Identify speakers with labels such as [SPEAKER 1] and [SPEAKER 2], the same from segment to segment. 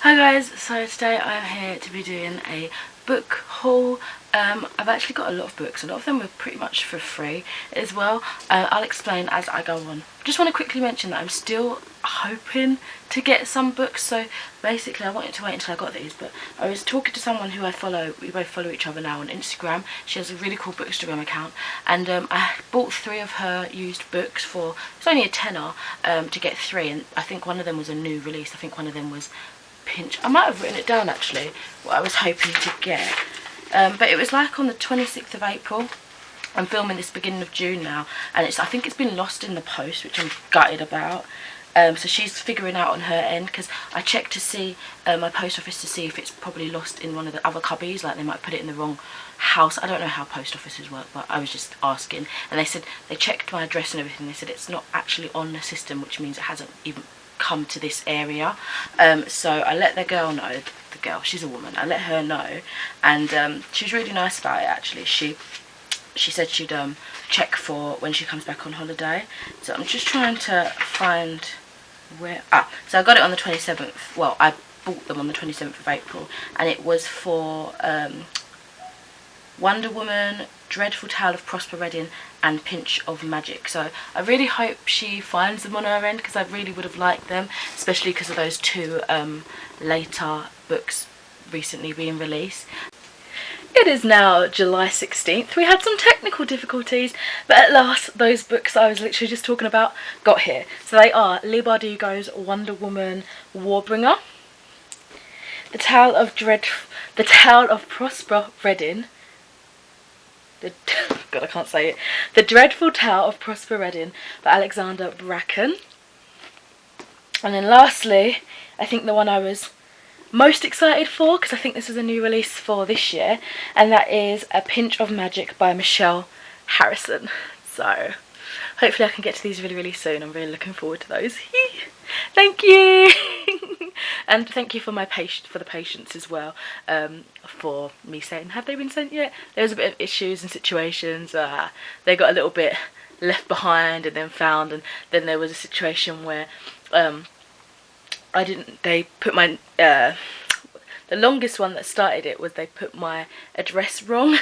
[SPEAKER 1] Hi guys, so today I'm here to be doing a book haul. I've actually got a lot of books. A lot of them were pretty much for free as well. I'll explain as I go on. Just want to quickly mention that I'm still hoping to get some books. So basically I wanted to wait until I got these, but I was talking to someone who I follow. We both follow each other now on Instagram. She has a really cool Bookstagram account, and I bought 3 of her used books for, it's only a tenner to get 3, and I think one of them was a new release. I think one of them was I might have written it down actually, what I was hoping to get, but it was like on the 26th of April. I'm filming this beginning of June now, and I think it's been lost in the post, which I'm gutted about. So she's figuring out on her end, because I checked to see my post office to see if it's probably lost in one of the other cubbies, like they might put it in the wrong house. I don't know how post offices work, but I was just asking, and they said they checked my address and everything. They said it's not actually on the system, which means it hasn't even come to this area. So I let the girl know, the girl, she's a woman, I let her know, and she was really nice about it actually. She said she'd check for when she comes back on holiday. So I'm just trying to find where, so I got it on the 27th, well I bought them on the 27th of April, and it was for Wonder Woman, Dreadful Tale of Prosper Redding, and Pinch of Magic. So I really hope she finds them on her end, because I really would have liked them, especially because of those 2 later books recently being released. It is now July 16th. We had some technical difficulties, but at last those books I was literally just talking about got here. So they are Leigh Bardugo's Wonder Woman Warbringer, The Tale of Prosper Redding, God, I can't say it. The Dreadful Tale of Prosper Redding by Alexander Bracken. And then lastly, I think the one I was most excited for, because I think this is a new release for this year, and that is A Pinch of Magic by Michelle Harrison. So hopefully I can get to these really soon. I'm really looking forward to those. Thank you. And thank you for the patience as well, for me saying, have they been sent yet? There was a bit of issues and situations. They got a little bit left behind and then found, and then there was a situation where they put my, the longest one that started it was they put my address wrong,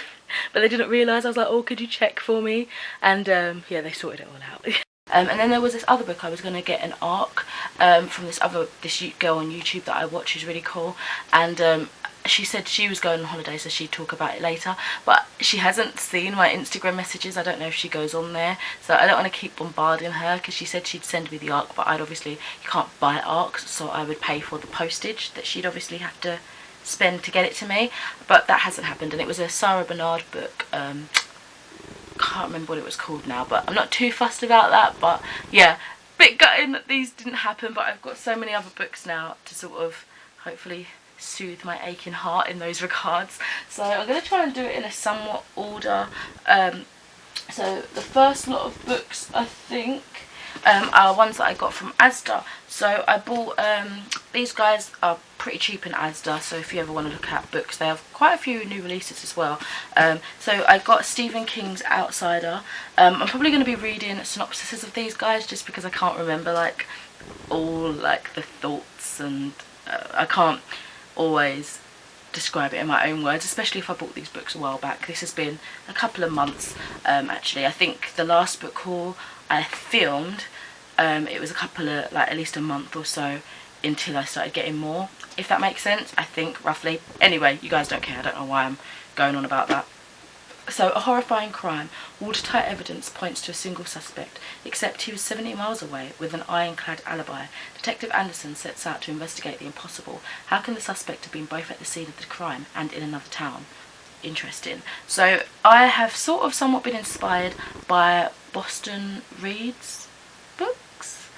[SPEAKER 1] but they didn't realise. I was like, oh, could you check for me? And yeah, they sorted it all out. And then there was this other book. I was going to get an ARC from this girl on YouTube that I watch, who's really cool, and she said she was going on holiday, so she'd talk about it later, but she hasn't seen my Instagram messages. I don't know if she goes on there, so I don't want to keep bombarding her, because she said she'd send me the ARC, but you can't buy ARCs, so I would pay for the postage that she'd obviously have to spend to get it to me, but that hasn't happened. And it was a Sarah Bernard book. Can't remember what it was called now, but I'm not too fussed about that. But yeah, bit gutting that these didn't happen, but I've got so many other books now to sort of hopefully soothe my aching heart in those regards. So I'm going to try and do it in a somewhat order. So the first lot of books, I think, are ones that I got from ISSA. So I bought, these guys are pretty cheap in ISSA, so if you ever want to look at books, they have quite a few new releases as well. So I got Stephen King's Outsider. I'm probably going to be reading synopsises of these guys, just because I can't remember like all like the thoughts, and I can't always describe it in my own words, especially if I bought these books a while back. This has been a couple of months actually. I think the last book haul I filmed, it was a couple of, like, at least a month or so until I started getting more, if that makes sense, I think, roughly. Anyway, you guys don't care, I don't know why I'm going on about that. So, a horrifying crime. Watertight evidence points to a single suspect, except he was 70 miles away with an ironclad alibi. Detective Anderson sets out to investigate the impossible. How can the suspect have been both at the scene of the crime and in another town? Interesting. So I have sort of somewhat been inspired by Boston Reed's books.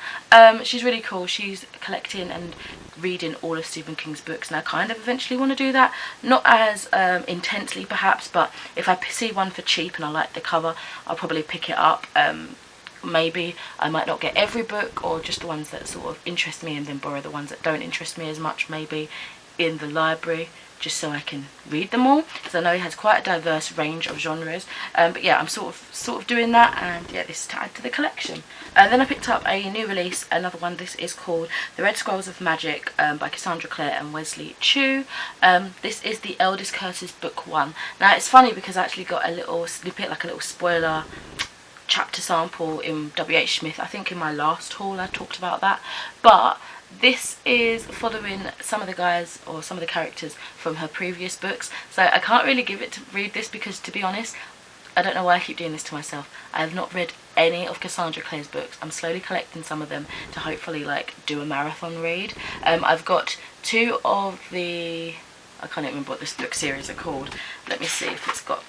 [SPEAKER 1] She's really cool. She's collecting and reading all of Stephen King's books, and I kind of eventually want to do that. Not as intensely perhaps, but if I see one for cheap and I like the cover, I'll probably pick it up. Maybe I might not get every book, or just the ones that sort of interest me, and then borrow the ones that don't interest me as much, maybe in the library. just so I can read them all, because I know he has quite a diverse range of genres. But yeah, I'm sort of doing that, and yeah, this is to add to the collection. Then I picked up a new release, another one. This is called The Red Scrolls of Magic by Cassandra Clare and Wesley Chu. This is the Eldest Curses book 1. Now it's funny because I actually got a little snippet, like a little spoiler chapter sample in W.H. Smith. I think in my last haul I talked about that, but this is following some of the guys or some of the characters from her previous books, so I can't really give it to read this because, to be honest, I don't know why I keep doing this to myself. I have not read any of Cassandra Clare's books. I'm slowly collecting some of them to hopefully like do a marathon read. I've got 2 of the, I can't even remember what this book series are called. Let me see if it's got,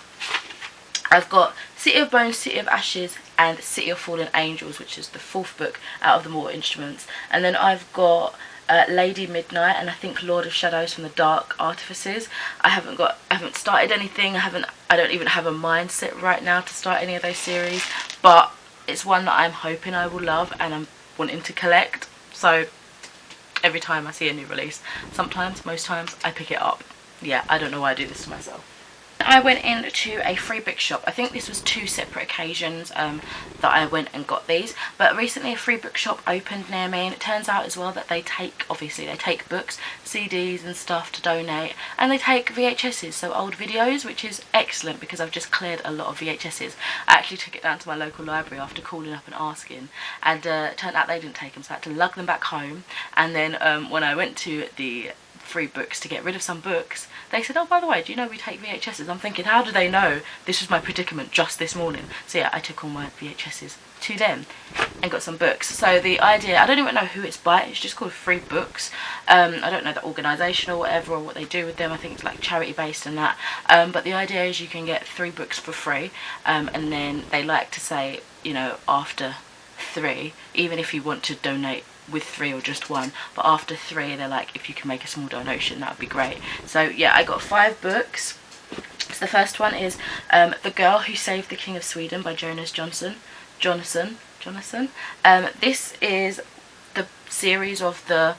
[SPEAKER 1] I've got City of Bones, City of Ashes and City of Fallen Angels, which is the 4th book out of the Mortal Instruments. And then I've got Lady Midnight and I think Lord of Shadows from the Dark Artifices. I haven't started anything. I don't even have a mindset right now to start any of those series, but it's one that I'm hoping I will love and I'm wanting to collect. So every time I see a new release, sometimes, most times, I pick it up. Yeah, I don't know why I do this to myself. I went into a free book shop. I think this was 2 separate occasions that I went and got these, but recently a free book shop opened near me, and it turns out as well that they take, obviously they take books, CDs and stuff to donate, and they take VHSs, so old videos, which is excellent because I've just cleared a lot of VHSs. I actually took it down to my local library after calling up and asking, and it turned out they didn't take them, so I had to lug them back home. And then when I went to the free books to get rid of some books, they said, oh, by the way, do you know we take VHSs? I'm thinking, how do they know this was my predicament just this morning? So yeah, I took all my VHSs to them and got some books. So the idea, I don't even know who it's by, it's just called Free Books. I don't know the organisation or whatever, or what they do with them. I think it's like charity based and that, but the idea is you can get 3 books for free, and then they like to say, you know, after 3, even if you want to donate with 3 or just 1, but after 3 they're like, if you can make a small donation, that would be great. So yeah, I got 5 books. So the first one is The Girl Who Saved the King of Sweden by Jonathan. This is the series of the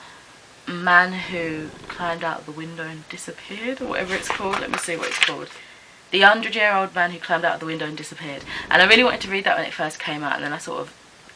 [SPEAKER 1] man who climbed out of the window and disappeared, or whatever it's called. Let me see what it's called. The 100-year-old man who climbed out of the window and disappeared. And I really wanted to read that when it first came out, and then I sort of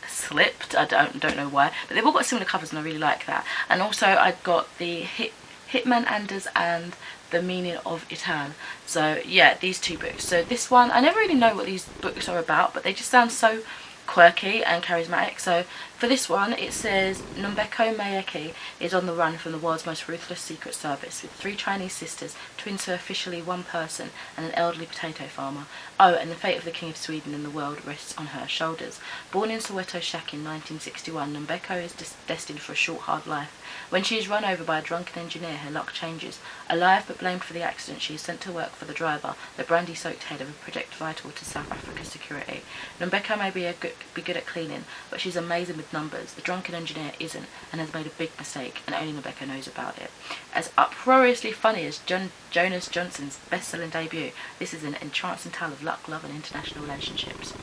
[SPEAKER 1] slipped. I don't know why, but they've all got similar covers and I really like that. And also I got the Hitman Anders and The Meaning of Itan. So yeah, these 2 books. So this one, I never really know what these books are about, but they just sound so quirky and charismatic. So for this one, it says Nombeko Mayeki is on the run from the world's most ruthless secret service with 3 Chinese sisters, twins who are officially one person, and an elderly potato farmer. Oh, and the fate of the King of Sweden in the world rests on her shoulders. Born in Soweto Shack in 1961, Nombeko is destined for a short, hard life. When she is run over by a drunken engineer, her luck changes. Alive but blamed for the accident, she is sent to work for the driver, the brandy-soaked head of a project vital to South Africa's security. Nombeko may be good at cleaning, but she's amazing with numbers. The drunken engineer isn't, and has made a big mistake, and only Nombeko knows about it. As uproariously funny as Jonas Johnson's best-selling debut, this is an entrancing tale of luck, love and international relationships.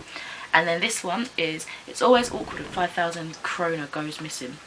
[SPEAKER 1] And then this one is It's Always Awkward when 5,000 kroner goes missing.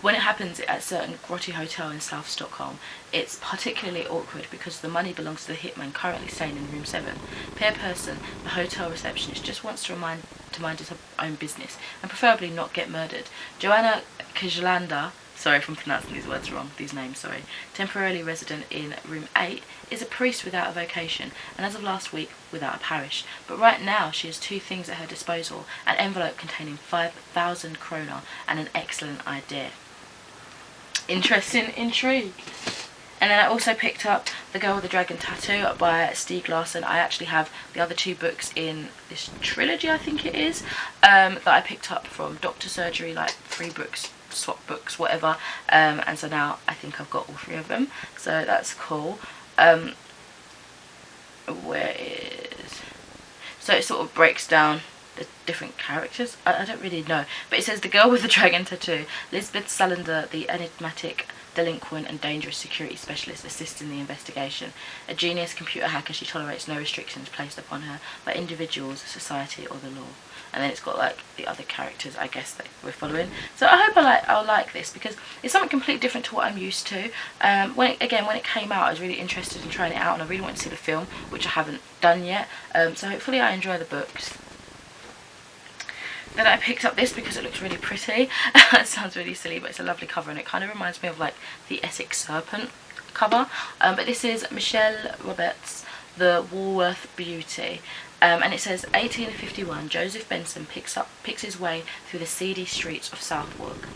[SPEAKER 1] When it happens at a certain grotty hotel in South Stockholm, it's particularly awkward because the money belongs to the hitman currently staying in room 7. Per person, the hotel receptionist just wants to mind his own business and preferably not get murdered. Joanna Kjellanda, sorry if I'm pronouncing these words wrong, these names, sorry, temporarily resident in room 8, is a priest without a vocation and as of last week without a parish. But right now she has 2 things at her disposal: an envelope containing 5,000 kroner and an excellent idea. Interesting intrigue. And then I also picked up The Girl with the Dragon Tattoo by Stieg Larsson. I actually have the other 2 books in this trilogy, I think it is, that I picked up from Doctor Surgery, like free books, swap books, whatever, and so now I think I've got all 3 of them, so that's cool. Where is, so it sort of breaks down the different characters. I don't really know, but it says The Girl with the Dragon Tattoo. Lisbeth Salander, the enigmatic, delinquent and dangerous security specialist, assists in the investigation. A genius computer hacker, she tolerates no restrictions placed upon her by individuals, society or the law. and then it's got like the other characters, I guess, that we're following. So I hope I'll like this, because it's something completely different to what I'm used to. When it came out, I was really interested in trying it out, and I really want to see the film, which I haven't done yet. So hopefully I enjoy the books. Then I picked up this because it looks really pretty. It sounds really silly, but it's a lovely cover, and it kind of reminds me of like the Essex Serpent cover. But this is Michelle Roberts' The Walworth Beauty. And it says 1851, Joseph Benson picks his way through the seedy streets of Southwark,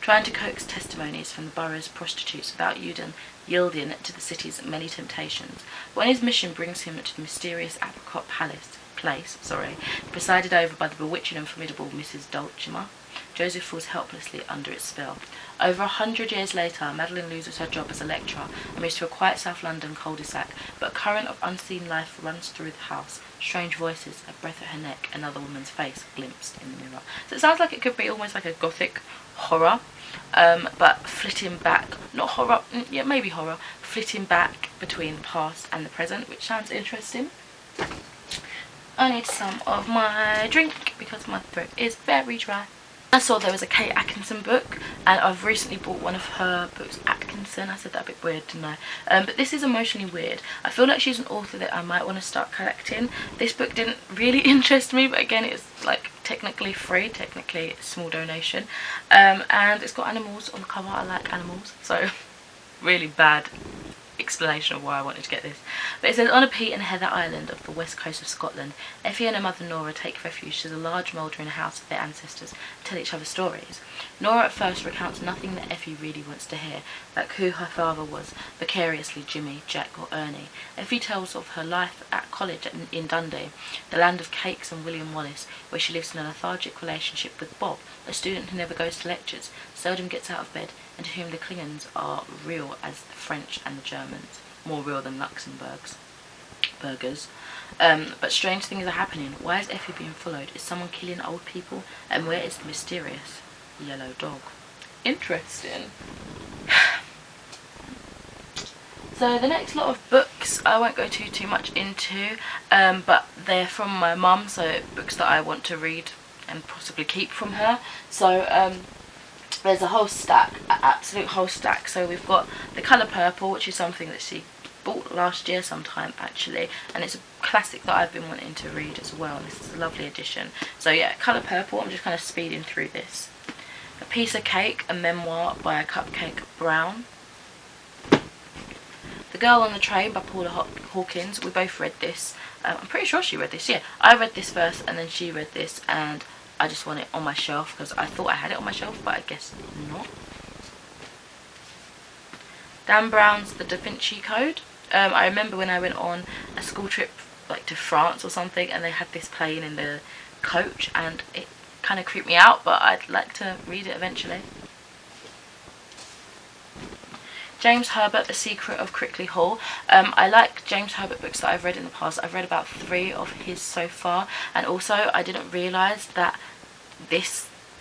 [SPEAKER 1] trying to coax testimonies from the borough's prostitutes without yielding to the city's many temptations. When his mission brings him to the mysterious Apricot place, presided over by the bewitching and formidable Mrs. Dulcimer, Joseph falls helplessly under its spell. Over 100 years later, Madeline loses her job as a lecturer and moves to a quiet South London cul-de-sac, but a current of unseen life runs through the house. Strange voices, a breath at her neck, another woman's face glimpsed in the mirror. So it sounds like it could be almost like a gothic horror, but flitting back, not horror, yeah, maybe horror, flitting back between the past and the present, which sounds interesting. I need some of my drink because my throat is very dry. I saw there was a Kate Atkinson book, and I've recently bought one of her books. Atkinson, I said that a bit weird, didn't I? But this is emotionally weird. I feel like she's an author that I might want to start collecting. This book didn't really interest me, but again, it's like technically free, technically a small donation. And it's got animals on the cover. I like animals, so really bad explanation of why I wanted to get this. But it says, on a peat and heather island of the west coast of Scotland, Effie and her mother Nora take refuge to the large mouldering house of their ancestors and tell each other stories. Nora at first recounts nothing that Effie really wants to hear, like who her father was, vicariously Jimmy, Jack or Ernie. Effie tells of her life at college in Dundee, the land of cakes and William Wallace, where she lives in a lethargic relationship with Bob, a student who never goes to lectures, seldom gets out of bed, and to whom the Klingons are real as the French and the Germans, more real than Luxembourg's burgers. But strange things are happening. Why is Effie being followed? Is someone killing old people? And where is the mysterious yellow dog? Interesting. So the next lot of books I won't go too much into, but they're from my mum, so books that I want to read and possibly keep from her. So there's a whole stack, an absolute whole stack. So we've got The Colour Purple, which is something that she bought last year sometime actually, and it's a classic that I've been wanting to read as well, and this is a lovely edition. So yeah, Colour Purple, I'm just kind of speeding through this. A Piece of Cake, a memoir by a Cupcake Brown. The Girl on the Train by Paula Hawkins. We both read this. I'm pretty sure she read this, yeah. I read this first and then she read this, and I just want it on my shelf because I thought I had it on my shelf, but I guess not. Dan Brown's The Da Vinci Code. I remember when I went on a school trip like to France or something, and they had this playing in the coach, and it kind of creeped me out, but I'd like to read it eventually. James Herbert, The Secret of Crickley Hall. I like James Herbert books that I've read in the past. I've read about 3 of his so far, and also I didn't realise that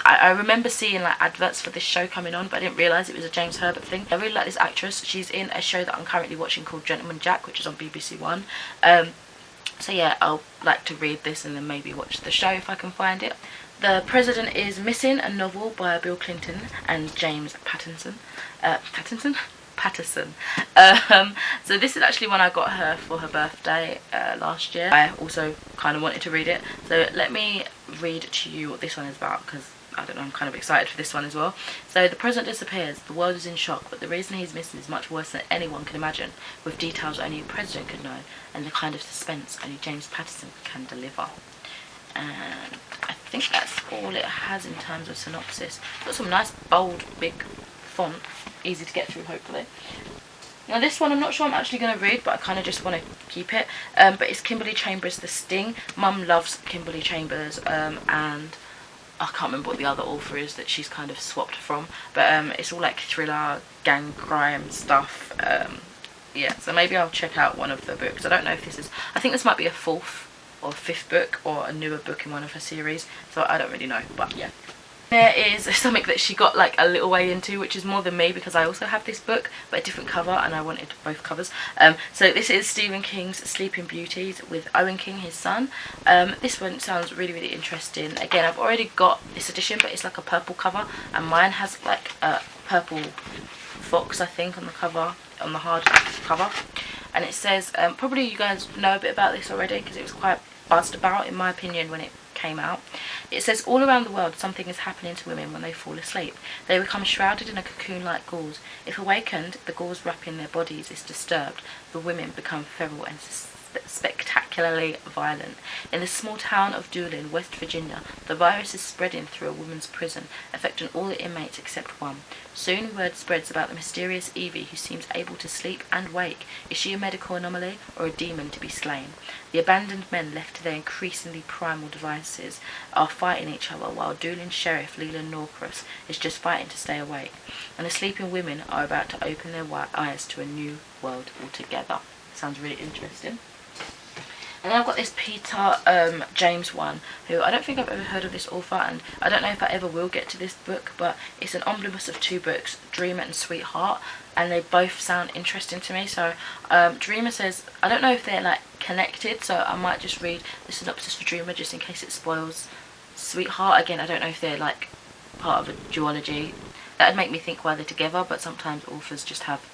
[SPEAKER 1] I remember seeing like adverts for this show coming on, but I didn't realise it was a James Herbert thing. I really like this actress. She's in a show that I'm currently watching called Gentleman Jack, which is on BBC One. So yeah, I'll like to read this and then maybe watch the show if I can find it. The President is Missing, a novel by Bill Clinton and James Patterson. So this is actually one I got her for her birthday last year. I also kind of wanted to read it, so let me read to you what this one is about, because I don't know, I'm kind of excited for this one as well. So the President disappears, the world is in shock, but the reason he's missing is much worse than anyone can imagine, with details only the President could know, and the kind of suspense only James Patterson can deliver. And I think that's all it has in terms of synopsis. It's got some nice bold big font, easy to get through hopefully. Now this one I'm not sure I'm actually going to read, but I kind of just want to keep it. But it's Kimberly Chambers' The Sting. Mum loves Kimberly Chambers, and I can't remember what the other author is that she's kind of swapped from, but it's all like thriller, gang crime stuff. Yeah, so maybe I'll check out one of the books. I don't know if this is, I think this might be a 4th or 5th book or a newer book in one of her series, so I don't really know, but yeah. There is something that she got like a little way into, which is more than me because I also have this book but a different cover and I wanted both covers. So this is Stephen King's Sleeping Beauties with Owen King, his son. This one sounds really interesting. Again, I've already got this edition, but it's like a purple cover, and mine has like a purple fox, I think, on the cover, on the hard cover. And it says, probably you guys know a bit about this already because it was quite buzzed about, in my opinion, when it came out. It says, all around the world something is happening to women when they fall asleep. They become shrouded in a cocoon like gauze. If awakened, the gauze wrapping their bodies is disturbed. The women become feral and spectacularly violent. In the small town of Doolin, West Virginia, the virus is spreading through a woman's prison, affecting all the inmates except one. Soon word spreads about the mysterious Evie who seems able to sleep and wake. Is she a medical anomaly or a demon to be slain? The abandoned men, left to their increasingly primal devices, are fighting each other, while Doolin Sheriff Leland Norcross is just fighting to stay awake. And the sleeping women are about to open their eyes to a new world altogether. Sounds really interesting. And then I've got this Peter James one, who I don't think I've ever heard of this author, and I don't know if I ever will get to this book, but it's an omnibus of 2 books, Dreamer and Sweetheart, and they both sound interesting to me. So Dreamer says, I don't know if they're like connected, so I might just read the synopsis for Dreamer just in case it spoils Sweetheart. Again, I don't know if they're like part of a duology. That would make me think why they're together, but sometimes authors just have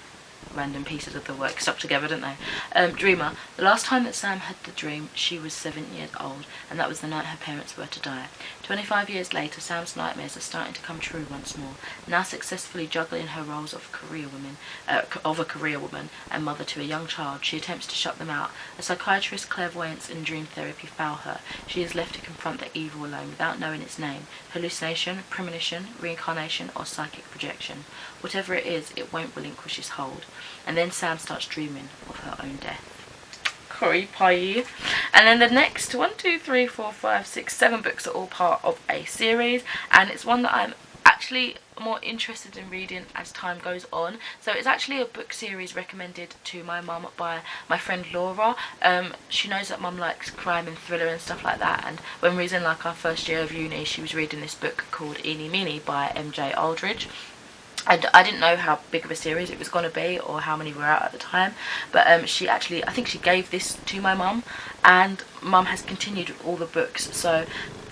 [SPEAKER 1] random pieces of the work stuck together, don't they? Dreamer. The last time that Sam had the dream, she was 7 years old, and that was the night her parents were to die. 25 years later, Sam's nightmares are starting to come true once more. Now successfully juggling her roles of a career woman and mother to a young child, she attempts to shut them out. A psychiatrist, clairvoyance and dream therapy fail her. She is left to confront the evil alone without knowing its name. Hallucination, premonition, reincarnation or psychic projection. Whatever it is, it won't relinquish its hold. And then Sam starts dreaming of her own death. Creepy. And then the next 1, 2, 3, 4, 5, 6, 7 books are all part of a series, and it's one that I'm actually more interested in reading as time goes on. So it's actually a book series recommended to my mum by my friend Laura. She knows that mum likes crime and thriller and stuff like that, and when we was in like our first year of uni, she was reading this book called Eeny Meeny by MJ Aldridge. And I didn't know how big of a series it was going to be or how many were out at the time, but she actually, I think she gave this to my mum, and mum has continued with all the books. So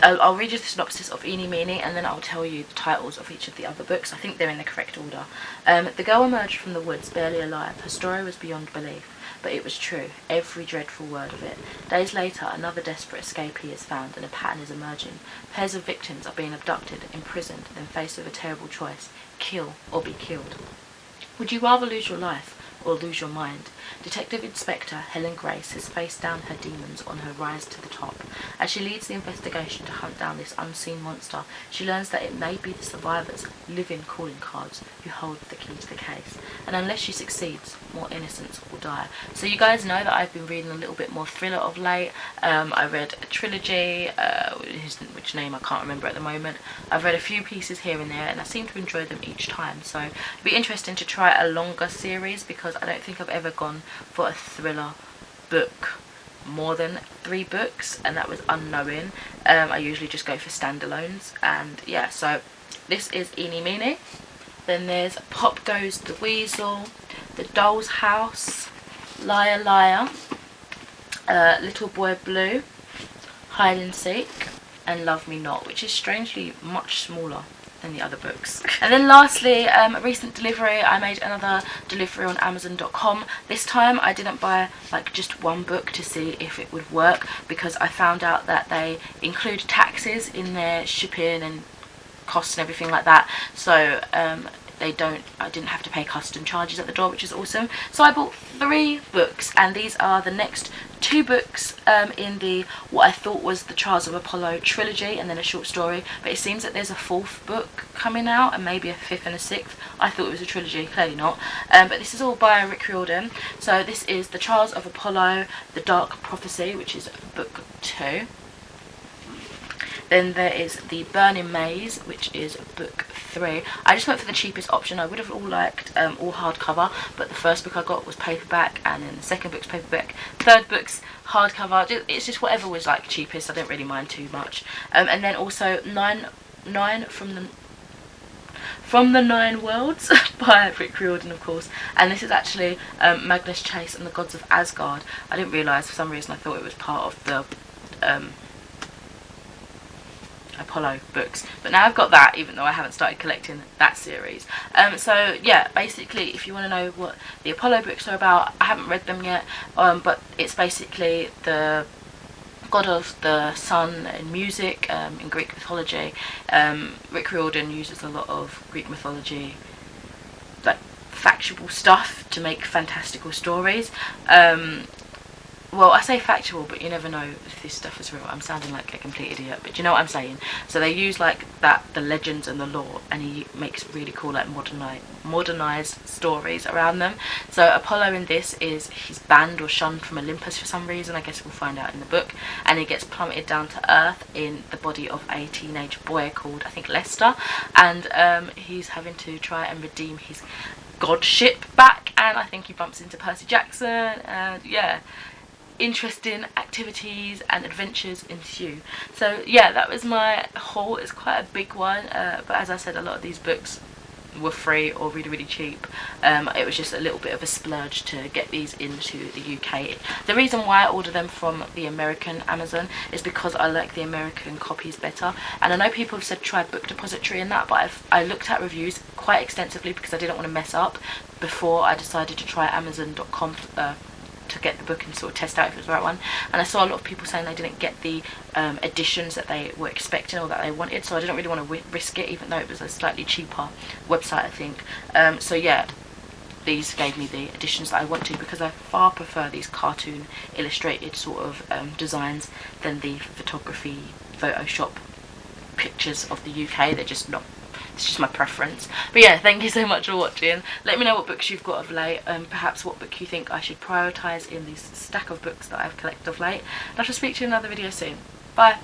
[SPEAKER 1] I'll read you the synopsis of Eeny Meeny and then I'll tell you the titles of each of the other books. I think they're in the correct order. The girl emerged from the woods barely alive. Her story was beyond belief, but it was true, every dreadful word of it. Days later, another desperate escapee is found and a pattern is emerging. Pairs of victims are being abducted, imprisoned, then faced with a terrible choice: kill or be killed. Would you rather lose your life or lose your mind? Detective Inspector Helen Grace has faced down her demons on her rise to the top. As she leads the investigation to hunt down this unseen monster, she learns that it may be the survivors' living calling cards who hold the key to the case. And unless she succeeds, more innocents will die. So you guys know that I've been reading a little bit more thriller of late. I read a trilogy, which name I can't remember at the moment. I've read a few pieces here and there, and I seem to enjoy them each time. So it'd be interesting to try a longer series, because I don't think I've ever gone for a thriller book more than 3 books, and that was Unknowing. I usually just go for standalones, and yeah, so this is Eeny Meeny. Then there's Pop Goes the Weasel, The Doll's House, Liar Liar, Little Boy Blue, Hide and Seek, and Love Me Not, which is strangely much smaller than the other books. And then lastly, a recent delivery. I made another delivery on Amazon.com. This time I didn't buy like just one book to see if it would work, because I found out that they include taxes in their shipping and costs and everything like that. So I didn't have to pay custom charges at the door, which is awesome. So I bought 3 books, and these are the next 2 books in the what I thought was the Trials of Apollo trilogy, and then a short story, but it seems that there's a 4th book coming out and maybe a 5th and a 6th. I thought it was a trilogy, clearly not. But this is all by Rick Riordan. So this is the Trials of Apollo, The Dark Prophecy, which is book 2. Then there is The Burning Maze, which is book 3. I just went for the cheapest option. I would have all liked all hardcover, but the first book I got was paperback, and then the second book's paperback, third book's hardcover. It's just whatever was like cheapest. I don't really mind too much. And then also 9 From the Nine Worlds by Rick Riordan, of course, and this is actually Magnus Chase and the Gods of Asgard. I didn't realise, for some reason I thought it was part of the Apollo books, but now I've got that, even though I haven't started collecting that series. So yeah, basically if you want to know what the Apollo books are about, I haven't read them yet, but it's basically the god of the sun in music, in Greek mythology. Rick Riordan uses a lot of Greek mythology, like factual stuff, to make fantastical stories. Well, I say factual, but you never know if this stuff is real. I'm sounding like a complete idiot, but you know what I'm saying. So they use like that, the legends and the lore, and he makes really cool like modernized stories around them. So Apollo in this he's banned or shunned from Olympus for some reason. I guess we'll find out in the book. And he gets plummeted down to Earth in the body of a teenage boy called, I think, Lester, and he's having to try and redeem his godship back. And I think he bumps into Percy Jackson, and yeah, interesting activities and adventures ensue. So yeah, that was my haul. It's quite a big one, but as I said, a lot of these books were free or really, really cheap. It was just a little bit of a splurge to get these into the UK. The reason why I order them from the American Amazon is because I like the American copies better, and I know people have said try Book Depository and that, but I looked at reviews quite extensively because I didn't want to mess up before I decided to try Amazon.com to get the book and sort of test out if it was the right one. And I saw a lot of people saying they didn't get the editions that they were expecting or that they wanted, so I didn't really want to risk it, even though it was a slightly cheaper website, I think. So yeah, these gave me the editions that I wanted, because I far prefer these cartoon illustrated sort of designs than the photography Photoshop pictures of the UK. They're just not, it's just my preference. But yeah, thank you so much for watching. Let me know what books you've got of late, and perhaps what book you think I should prioritise in this stack of books that I've collected of late. And I shall speak to you in another video soon. Bye.